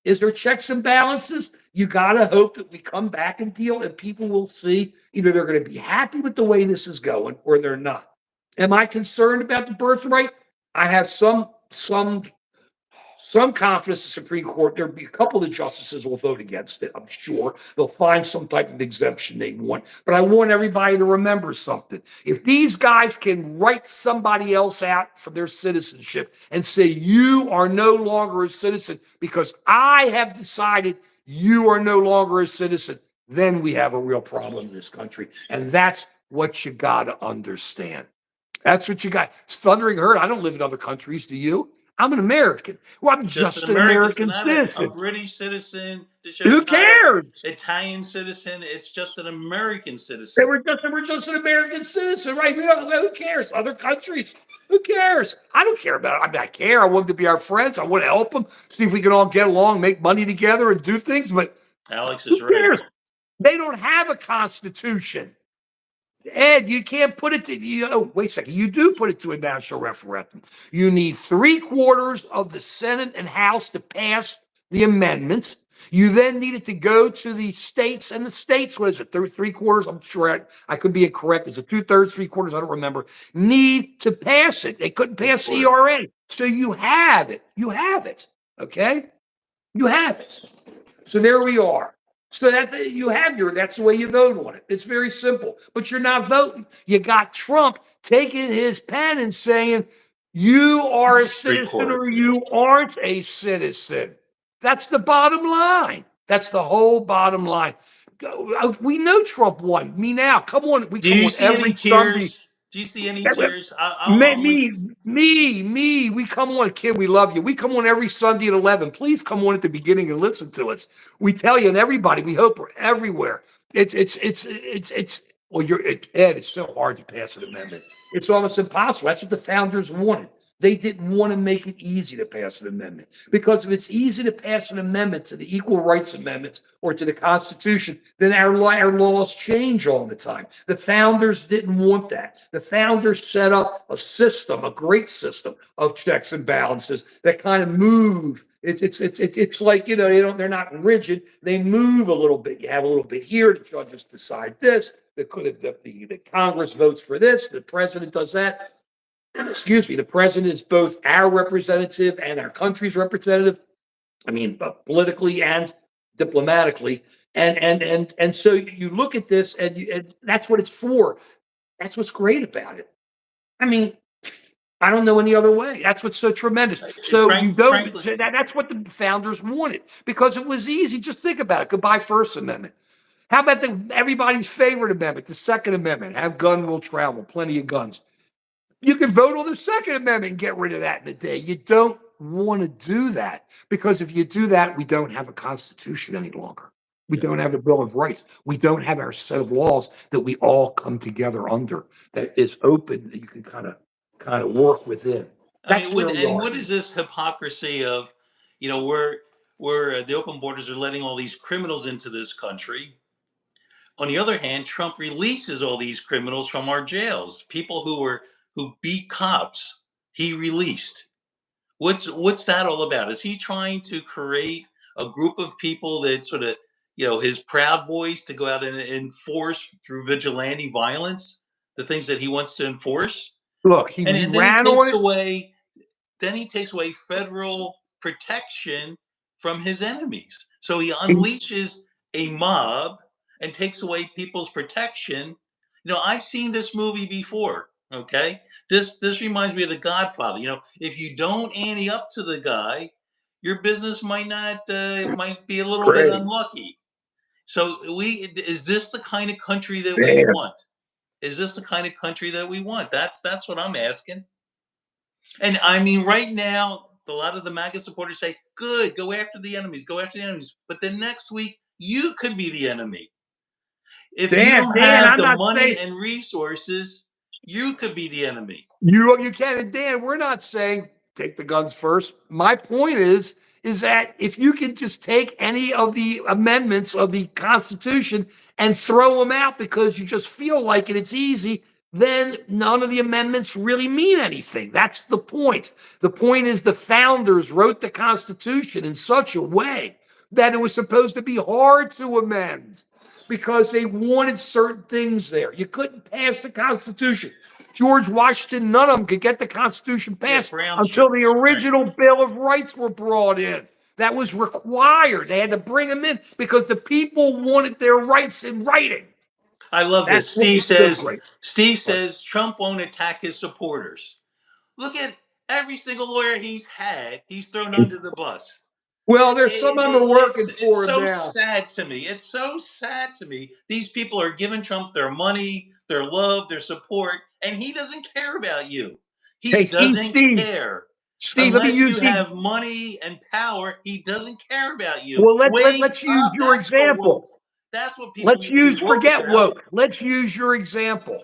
is there checks and balances? You got to hope that we come back and deal and people will see either they're going to be happy with the way this is going or they're not. Am I concerned about the birthright? I have some confidence the Supreme Court. There'll be a couple of the justices will vote against it. I'm sure they'll find some type of exemption they want. But I want everybody to remember something. If these guys can write somebody else out for their citizenship and say, you are no longer a citizen because I have decided you are no longer a citizen, then we have a real problem in this country. And that's what you got to understand. That's what you got. It's thundering herd. I don't live in other countries. Do you? I'm an American. Well, I'm Just an just an American, so American not a citizen. British citizen. To show Who it's not a cares? Italian citizen. It's just an American citizen. We're just an American citizen, right? Who cares? Other countries. Who cares? I don't care about it. I mean, I care. I want them to be our friends. I want to help them, see if we can all get along, make money together, and do things. But Alex who is right. cares? They don't have a constitution. Ed, you can't put it to, wait a second. You do put it to a national referendum. You need 3/4 of the Senate and House to pass the amendments. You then need it to go to the states, and the states, what is it, 3/4? I'm sure I could be incorrect. Is it 2/3, 3/4? I don't remember. Need to pass it. They couldn't pass the ERA. So you have it. You have it. Okay? You have it. So there we are. So that you have that's the way you vote on it. It's very simple, but you're not voting. You got Trump taking his pen and saying, you are a citizen 3/4. or you aren't a citizen. That's the bottom line. That's the whole bottom line. We know Trump won. Me now. Come on. We Do come you on see any every Sunday. tears? Do you see any tears? I'm like, Me. We come on, kid. We love you. We come on every Sunday at 11. Please come on at the beginning and listen to us. We tell you and everybody. We hope we're everywhere. Well, Ed. It's so hard to pass an amendment. It's almost impossible. That's what the founders wanted. They didn't want to make it easy to pass an amendment because if it's easy to pass an amendment to the Equal Rights Amendments or to the Constitution, then our laws change all the time. The founders didn't want that. The founders set up a system, a great system of checks and balances that kind of move. It's like they're not rigid. They move a little bit. You have a little bit here. The judges decide this. The Congress votes for this. The president does that. Excuse me, the president is both our representative and our country's representative. I mean, politically and diplomatically. And so you look at this, and that's what it's for. That's what's great about it. I mean, I don't know any other way. That's what's so tremendous. So you don't. frankly, That's what the founders wanted because it was easy. Just think about it. Goodbye, First Amendment. How about everybody's favorite amendment, the Second Amendment? Have gun will travel. Plenty of guns. You can vote on the Second Amendment and get rid of that in a day. You don't want to do that because if you do that, we don't have a constitution any longer. We don't have a Bill of Rights. We don't have our set of laws that we all come together under that is open that you can kind of work within. I That's mean, where we are. what is this hypocrisy of, where the open borders are letting all these criminals into this country, On the other hand, Trump releases all these criminals from our jails. People who beat cops, he released. What's that all about? Is he trying to create a group of people that sort of, his Proud Boys to go out and enforce through vigilante violence the things that he wants to enforce? Look, he And then he ran takes on it. away federal protection from his enemies. So he He, unleashes a mob and takes away people's protection. I've seen this movie before. Okay, this reminds me of The Godfather. If you don't ante up to the guy, your business might be a little bit Craig, unlucky. So is this the kind of country that we man. want? Is this the kind of country that we want? That's what I'm asking. And I mean, right now, a lot of the MAGA supporters say, good, go after the enemies, go after the enemies. But the next week, you could be the enemy. If you don't Dan, have I'm the not money saying and resources, you could be the enemy. you can. And Dan, we're not saying take the guns first. My point is that if you can just take any of the amendments of the Constitution and throw them out because you just feel like it, it's easy, then none of the amendments really mean anything. That's the point. The point is the founders wrote the Constitution in such a way that it was supposed to be hard to amend because they wanted certain things there. You couldn't pass the Constitution. George Washington, none of them could get the Constitution Yeah, passed brown until the shirts. Right. original Bill of Rights were brought in. That was required. They had to bring them in because the people wanted their rights in writing. I love That's this. what Steve was so says, great. Steve But, says Trump won't attack his supporters. Look at every single lawyer he's thrown under the bus. well, there's some of them are working It's for him so now. sad to me. It's so sad to me. These people are giving Trump their money, their love, their support, and he doesn't care about you. Hey, He doesn't Steve, care. let me Unless you use the have money and power, he doesn't care about you. well. Wake Let's use up. your That's what woke. example. That's what people Let's need to be use woke forget about. woke. Let's use your example.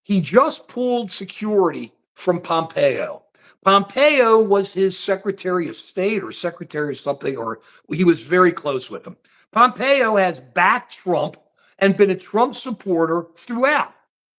He just pulled security from Pompeo. Pompeo was his Secretary of State or Secretary of something, or he was very close with him. Pompeo has backed Trump and been a Trump supporter throughout.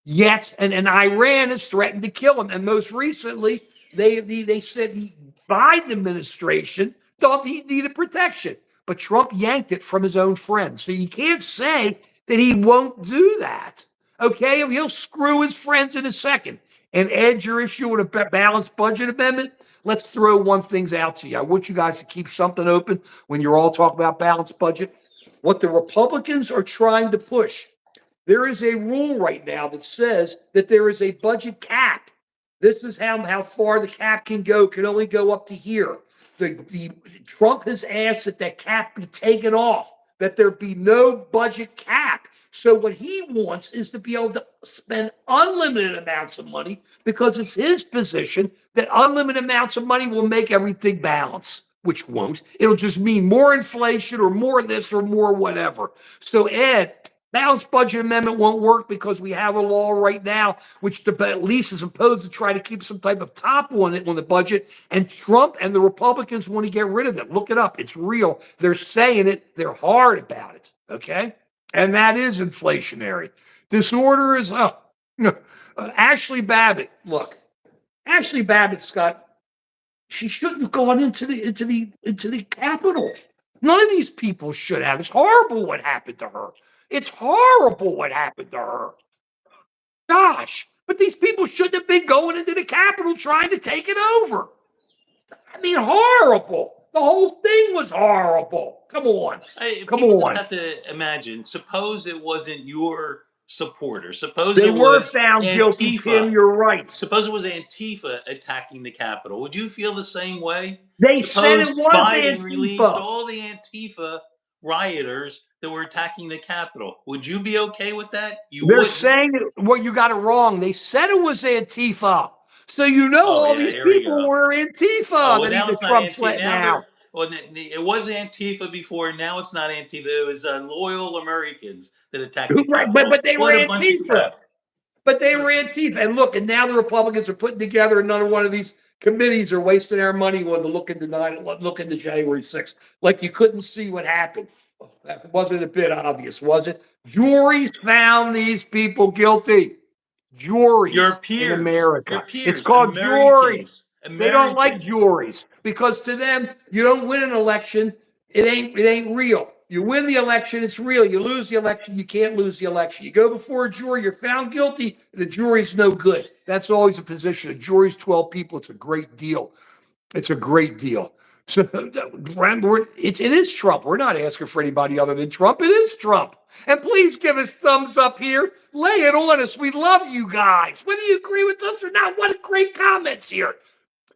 Yet, and Iran has threatened to kill him. And most recently, they said the Biden administration thought he needed protection, but Trump yanked it from his own friends. So you can't say that he won't do that. Okay, he'll screw his friends in a second. And Ed, your issue with a balanced budget amendment, let's throw one thing out to you. I want you guys to keep something open when you're all talking about balanced budget. What the Republicans are trying to push, there is a rule right now that says that there is a budget cap. This is how far the cap can only go up to here. The Trump has asked that that cap be taken off, that there be no budget cap. So what he wants is to be able to spend unlimited amounts of money because it's his position that unlimited amounts of money will make everything balance, which won't. It'll just mean more inflation or more this or more whatever. So Ed, balanced budget amendment won't work because we have a law right now which at least is supposed to try to keep some type of top on it on the budget. And Trump and the Republicans want to get rid of it. Look it up. It's real. They're saying it. They're hard about it. Okay. And that is inflationary. This order is Ashley Babbitt. Look, Ashley Babbitt's got. She shouldn't have gone into the Capitol. None of these people should have. It's horrible what happened to her. It's horrible what happened to her. Gosh, but these people shouldn't have been going into the Capitol trying to take it over. I mean, horrible. The whole thing was horrible. Come on. Come People just on. have to imagine. Suppose it wasn't your supporter. Suppose They it were was found guilty, Antifa. Tim. You're right. Suppose it was Antifa attacking the Capitol. Would you feel the same way? They said it Suppose was Biden released Antifa. all the Antifa rioters that were attacking the Capitol. Would you be okay with that? You They're wouldn't. saying well, you got it wrong. They said it was Antifa. So you know Oh all yeah, these here we people go. were Oh Antifa well, that now either it's not Trump's Antifa. letting Now out. it was Antifa before. Now it's not Antifa. It was loyal Americans that attacked the Right, Capitol. but they were What a bunch of Antifa. crap! But they What were a, Antifa. And look, and now the Republicans are putting together another one of these committees are wasting our money on the look into January 6th. Like you couldn't see what happened. That wasn't a bit obvious, was it? Juries found these people guilty. Your Juries in peers, your America. It's peers, called juries. Americans, They don't like Americans. juries because to them, you don't win an election. It ain't real. You win the election, it's real. You lose the election, you can't lose the election. You go before a jury, you're found guilty, the jury's no good. That's always a position. A jury's 12 people. It's a great deal. It's a great deal. So it is Trump. We're not asking for anybody other than Trump. It is Trump. And please give us thumbs up here. Lay it on us. We love you guys. Whether you agree with us or not, what great comments here.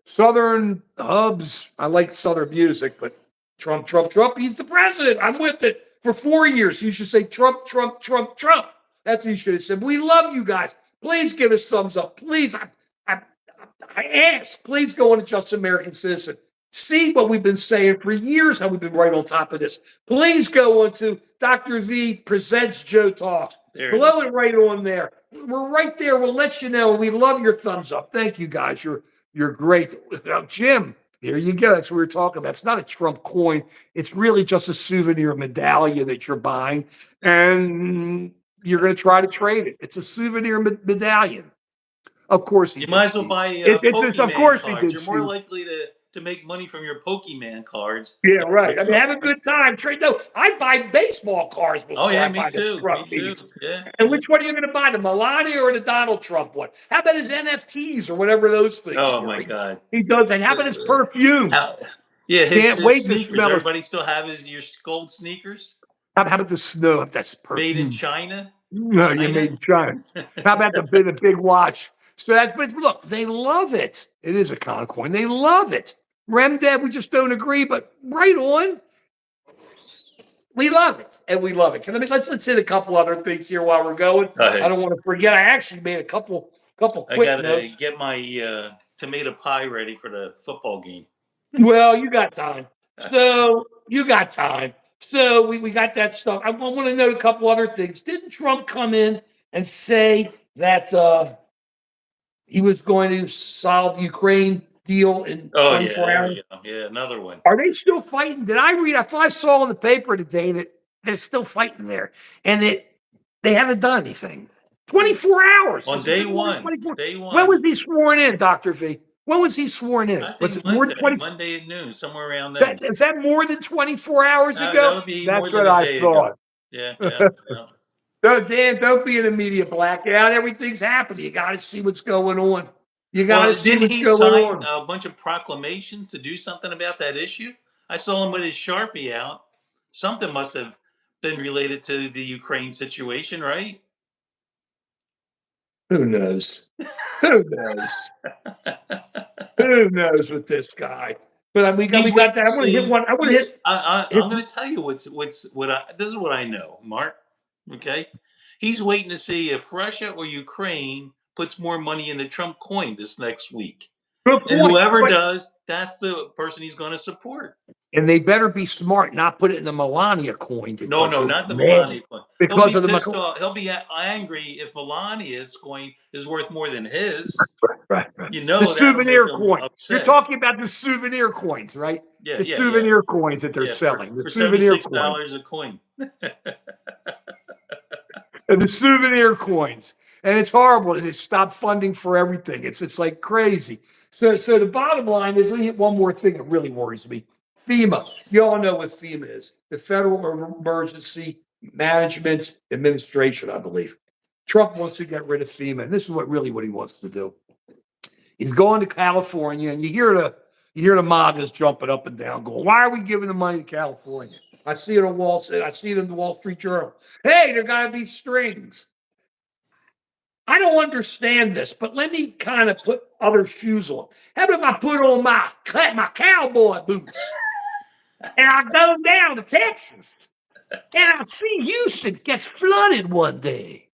Southern hubs. I like Southern music, but Trump, Trump, Trump. He's the president. I'm with it. For 4 years, you should say Trump, Trump, Trump, Trump. That's what you should have said. We love you guys. Please give us thumbs up. Please, I ask, please go on to Just American Citizen. See what we've been saying for years, how we've been right on top of this. Please go on to Dr. V Presents Joe Talks. Blow it right on there. We're right there. We'll let you know. We love your thumbs up. Thank you, guys. You're great. Jim, there you go. That's what we were talking about. It's not a Trump coin. It's really just a souvenir medallion that you're buying, and you're going to try to trade it. It's a souvenir medallion. Of course he You did, might as well Steve. buy It's of Pokemon course he cards. did, You're more Steve. likely to make money from your Pokemon cards. Yeah, right. I mean, have a good time. Trade. No, I buy baseball cards before Oh yeah, I me buy the too. Trump Me too. beads. Yeah. And which one are you going to buy, the Melania or the Donald Trump one? How about his NFTs or whatever those things Oh were? my God. He does that. How about his perfume? Yeah, Can't his wait to sneakers. smell his. Everybody still have your gold sneakers How about the snow? That's made in perfume. China. No, you China. made in China. How about the big watch? So that, but look, they love it. It is a con coin. They love it. Remdad, we just don't agree, but right on. We love it, and we love it. Let's hit a couple other things here while we're going. Go ahead. I don't want to forget. I actually made a couple I quick gotta notes. get my tomato pie ready for the football game. Well, you got time. So you got time. So we got that stuff. I want to note a couple other things. Didn't Trump come in and say that he was going to solve the Ukraine deal in Oh 24 yeah, there hours? you go. Yeah, another one. Are they still fighting? Did I read? I thought I saw in the paper today that they're still fighting there, and that they haven't done anything. 24 hours On day one. Day one. When was he sworn in, Dr. V? When was he sworn in? I Was think it more than 20? Monday at noon, somewhere around Is then. that more than 24 hours That ago? would be more That's than what a I day thought. ago. Yeah. Dan, don't be in a media blackout. Everything's happening. You got to see what's going on. You got to Well, see didn't what's he going sign on. a bunch of proclamations to do something about that issue? I saw him with his Sharpie out. Something must have been related to the Ukraine situation, right? Who knows? Who knows? Who knows with this guy? But we got that. I want to hit one. I want to hit. I'm going to tell you this is what I know, Mark. Okay, he's waiting to see if Russia or Ukraine puts more money in the Trump coin this next week, Good and point. whoever does, that's the person he's going to support. And they better be smart, not put it in the Melania coin. No, not the Melania coin. Because He'll of be the pissed off. He'll be angry if Melania's coin is worth more than his. right. You know, The that'll make souvenir him coin. upset. You're talking about the souvenir coins, right? Yeah, the souvenir coins that they're Yeah, selling. The for souvenir coins. $76 a coin. And the souvenir coins. And it's horrible. They stopped funding for everything. It's like crazy. So the bottom line is, let me hit one more thing that really worries me. FEMA. You all know what FEMA is. The Federal Emergency Management Administration, I believe. Trump wants to get rid of FEMA. And this is what he wants to do. He's going to California, and you hear the Magas jumping up and down, going, "Why are we giving the money to California?" I see it on I see it in the Wall Street Journal. Hey, there got to be strings. I don't understand this, but let me kind of put other shoes on. How about if I put on my cowboy boots and I go down to Texas and I see Houston gets flooded one day?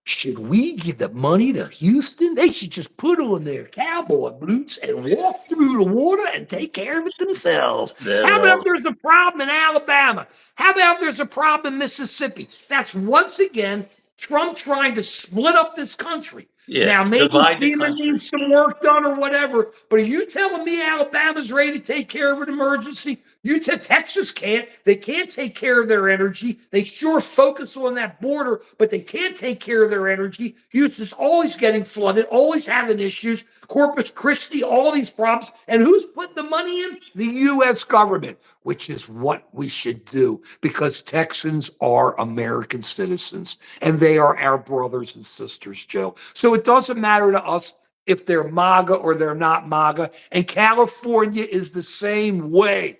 Should we give the money to Houston? They should just put on their cowboy boots and walk through the water and take care of it themselves. How about if there's a problem in Alabama? How about if there's a problem in Mississippi? That's once again Trump trying to split up this country. Yeah, Now, maybe divide the FEMA country. needs some work done or whatever, but are you telling me Alabama's ready to take care of an emergency? You said Texas can't. They can't take care of their energy. They sure focus on that border, but they can't take care of their energy. Houston's always getting flooded, always having issues. Corpus Christi, all these problems. And who's putting the money in? The U.S. government, which is what we should do because Texans are American citizens and they are our brothers and sisters, Joe. So it doesn't matter to us if they're MAGA or they're not MAGA. And California is the same way.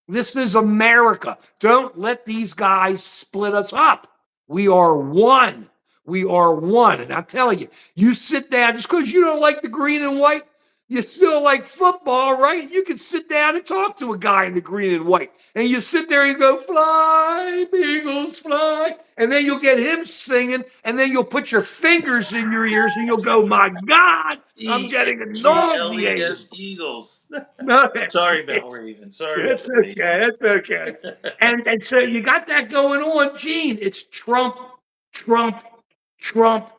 This is America. Don't let these guys split us up. We are one. We are one. And I tell you, you sit down just because you don't like the green and white, you still like football, right? You can sit down and talk to a guy in the green and white. And you sit there and go, fly, Eagles, fly. And then you'll get him singing. And then you'll put your fingers in your ears and you'll go, my God, I'm getting nauseated. Eagles, Eagles. Okay. Sorry about Ravens. Sorry That's about the okay. That's okay. And so you got that going on, Gene. It's Trump, Trump, Trump,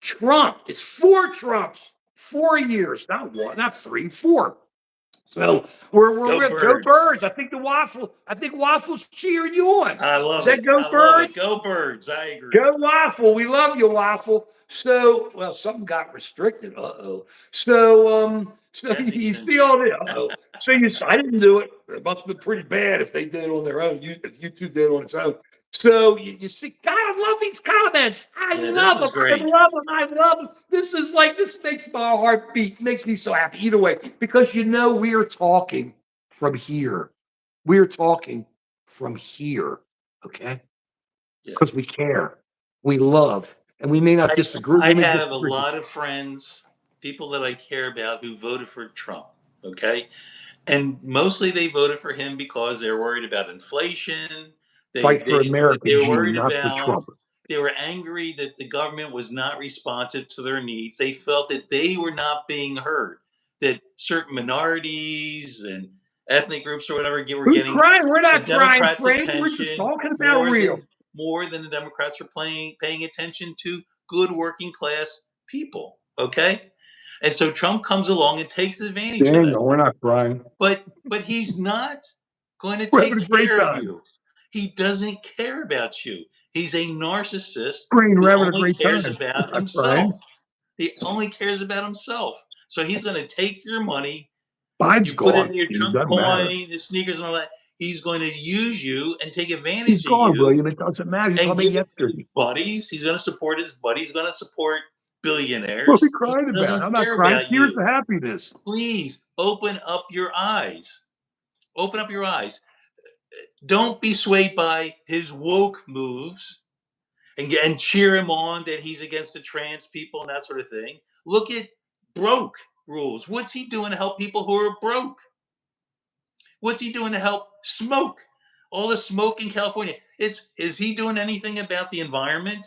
Trump. It's four Trumps, 4 years, not one, not three, four. So we're go Birds. Birds. I think Waffle's cheering you on. I Is love that it. go I love it. Birds? Go Birds. I agree. Go Waffle. We love you, Waffle. So, well, something got restricted. Uh-oh. So you Kensington. see all the So I didn't do it. It must have been pretty bad if they did it on their own. If YouTube did it on its own. So you see, God, I love these comments. I Yeah, this love is them. I great. love them. I love them. This makes my heart beat. Makes me so happy. Either way, because we are talking from here. We are talking from here. Okay, Yeah. because we care, we love, and we may not disagree. I We may have a disagree. lot of friends, people that I care about who voted for Trump. Okay. And mostly they voted for him because they're worried about inflation. Fight for America, They were Gene, worried not for about, Trump. they were angry that the government was not responsive to their needs. They felt that they were not being heard, that certain minorities and ethnic groups or whatever were Who's getting crying? We're the not crying, Democrats' Frank. We're just attention talking about real. more than the Democrats are paying attention to good working class people. Okay. And so Trump comes along and takes advantage of that. Daniel, we're not crying. But he's not going to We're having take a great care of time. you. He doesn't care about you. He's a narcissist Green, who we're having a only great cares time. We're about not crying. himself. He only cares about himself. So he's going to take your money. Biden's You put it gone, in your Steve. Trump Doesn't matter. coin, the sneakers, and all that. He's going to use you and take He's advantage of gone, you William. It doesn't matter. You and told me give it to his yesterday. buddies. He's going to support his buddies. He's going to support What are we billionaires. He crying about? doesn't I'm not care crying. about Tears you. of happiness. Please open up your eyes. Open up your eyes. Don't be swayed by his woke moves and cheer him on that he's against the trans people and that sort of thing. Look at broke rules. What's he doing to help people who are broke? What's he doing to help smoke? All the smoke in California. Is he doing anything about the environment?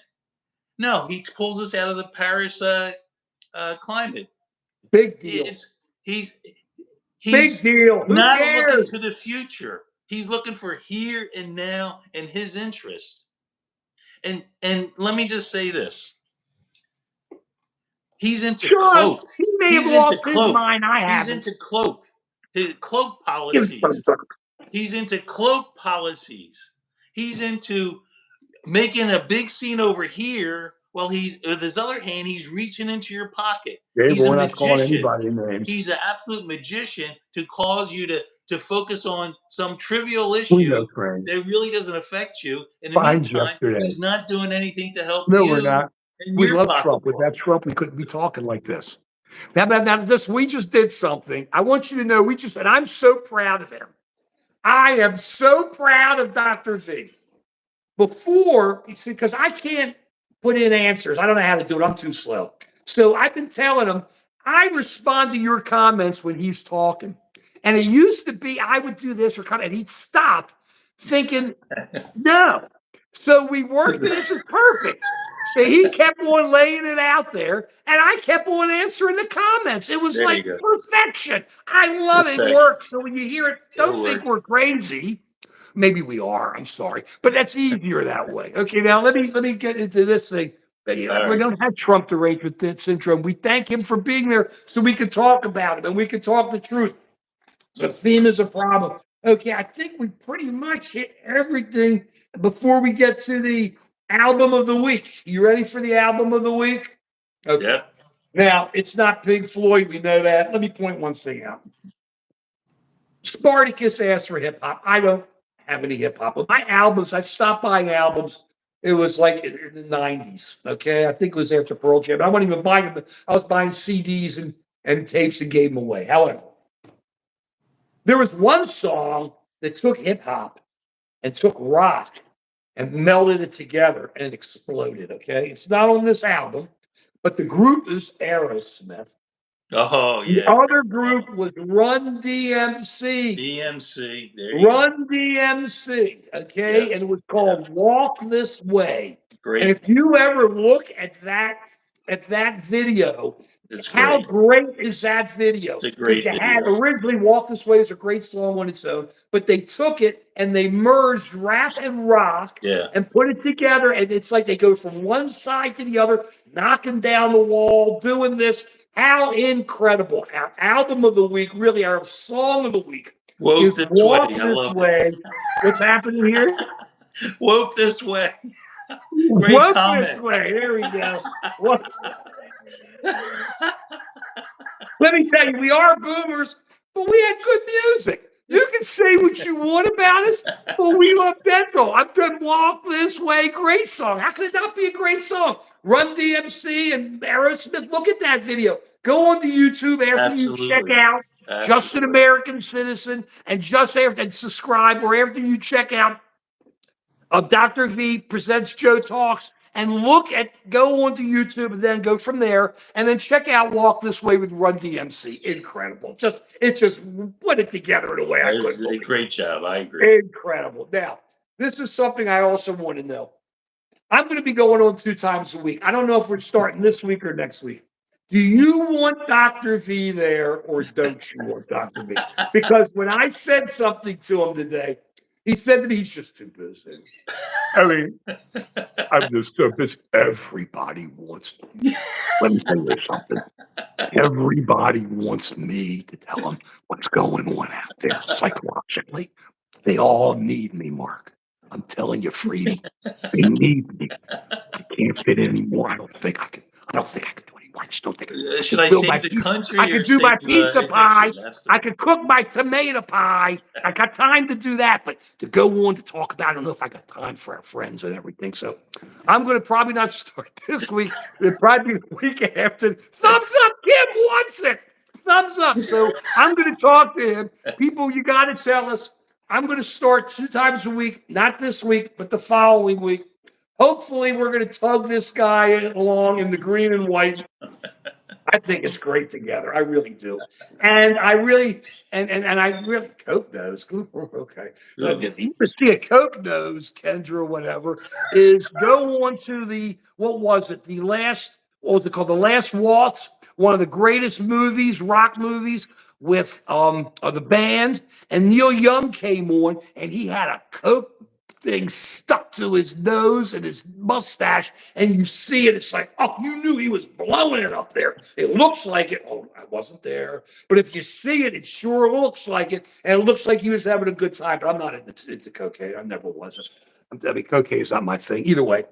No, he pulls us out of the Paris climate. Big deal. It's he's Big he's deal. Who not looking cares? to the future. He's looking for here and now and his interest. And let me just say this. He's into Sean, cloak. he may have He's into lost his cloak. mind. I He's haven't. into cloak. His cloak Give us policies. some. He's into cloak policies. He's into making a big scene over here while he's with his other hand, he's reaching into your pocket. Dave, He's a we're not calling magician. anybody names. He's an absolute magician to cause you to focus on some trivial We know, issue Frank. that really doesn't affect you. In the Fines meantime, yesterday. he's not doing anything to help No, we're you not. and We your love Trump. Without pocketbook. Trump, we couldn't be talking like this. Now, we just did something. I want you to know and I'm so proud of him. I am so proud of Dr. Z. Before, you see, because I can't put in answers. I don't know how to do it. I'm too slow. So I've been telling him, I respond to your comments when he's talking. And it used to be I would do this and he'd stop thinking, no. So we worked it. This is perfect. So he kept on laying it out there, and I kept on answering the comments. It was There like you go. perfection. I love it. It Perfect. works. So when you hear it, It'll don't think work. we're crazy. Maybe we are. I'm sorry, but that's easier that way. Okay, now let me get into this thing. We All right. don't have Trump derangement syndrome. We thank him for being there so we can talk about it and we can talk the truth. The theme is a problem. Okay, I think we pretty much hit everything before we get to the album of the week. You ready for the album of the week? Okay. Yep. Now, it's not Pink Floyd. We know that. Let me point one thing out. Spartacus asked for hip hop. I don't have any hip hop. But my albums, I stopped buying albums. It was like in the 90s. Okay. I think it was after Pearl Jam. I wasn't even buying them. I was buying CDs and tapes and gave them away. However, there was one song that took hip hop and took rock and melded it together and it exploded. Okay. It's not on this album, but the group is Aerosmith. Oh The yeah. other group was Run DMC. DMC. There you go. Run DMC, okay? Yeah. And it was called Walk This Way. And Great. if you ever look at that video, It's how great. great is that video? It's a Because great you had video. originally Walk This Way is a great song on its own, but they took it and they merged rap and rock Yeah. and put it together. And it's like they go from one side to the other, knocking down the wall, doing this. How incredible. Our album of the week, really our song of the week, Woke is this Walk way. I This love Way. What's happening here? it. Woke this way. Great Walk comment. This Way. There we go. Walk. Let me tell you, we are boomers, but we had good music. You can say what you want about us, but we love dental. I'm done. Walk This Way. Great song. How could it not be a great song? Run DMC and Aerosmith. Look at that video. Go onto YouTube after you check Absolutely. out Just an Absolutely. American Citizen and just after and subscribe or after you check out Dr. V Presents Joe Talks and go onto YouTube and then go from there and then check out Walk This Way with Run DMC. Incredible. It just put it together in a way I That was couldn't a believe. great job. I agree. Incredible. Now, this is something I also want to know. I'm going to be going on 2 times a week. I don't know if we're starting this week or next week. Do you want Dr. V there or don't you want Dr. V? Because when I said something to him today, he said to me, he's just too busy. I mean, I'm just so busy. Everybody wants me. Let me tell you something. Everybody wants me to tell them what's going on out there psychologically. They all need me, Mark. I'm telling you, Freedy. They need me. I can't fit in anymore. I don't think I can do anymore. I just don't think Should I build my save the pizza. country I or could do my save pizza pie. addiction? That's I could cook my tomato pie. I got time to do that, but to go on to talk about, I don't know if I got time for our friends and everything. So I'm going to probably not start this week. It'll probably be the week after. Thumbs up, Kim wants it. Thumbs up. So I'm going to talk to him. People, you got to tell us. I'm going to start 2 times a week, not this week, but the following week. Hopefully, we're going to tug this guy along in the green and white. I think it's great together. I really do. And I really, Coke nose. Okay. If you ever see a Coke nose, Kendra, or whatever, is go on to what was it? What was it called? The Last Waltz, one of the greatest movies, rock movies with the band. And Neil Young came on and he had a Coke thing stuck to his nose and his mustache, and you see it. It's like, oh, you knew he was blowing it up there. It looks like it. Oh, I wasn't there, but if you see it, it sure looks like it, and it looks like he was having a good time. But I'm not into cocaine. I never was. I mean, cocaine is not my thing. Either way,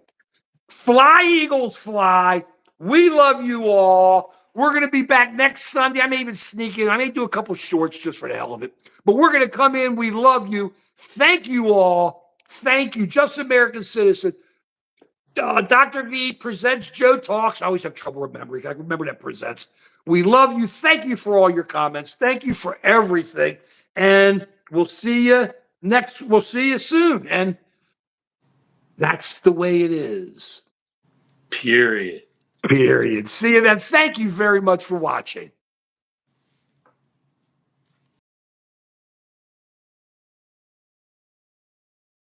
fly, Eagles, fly. We love you all. We're going to be back next Sunday. I may even sneak in. I may do a couple shorts just for the hell of it. But we're going to come in. We love you. Thank you all. Thank you. Just American Citizen. Dr. V Presents Joe Talks. I always have trouble remembering. I remember that presents. We love you. Thank you for all your comments. Thank you for everything. And we'll see you soon. And that's the way it is. Period. Period. See you then. Thank you very much for watching.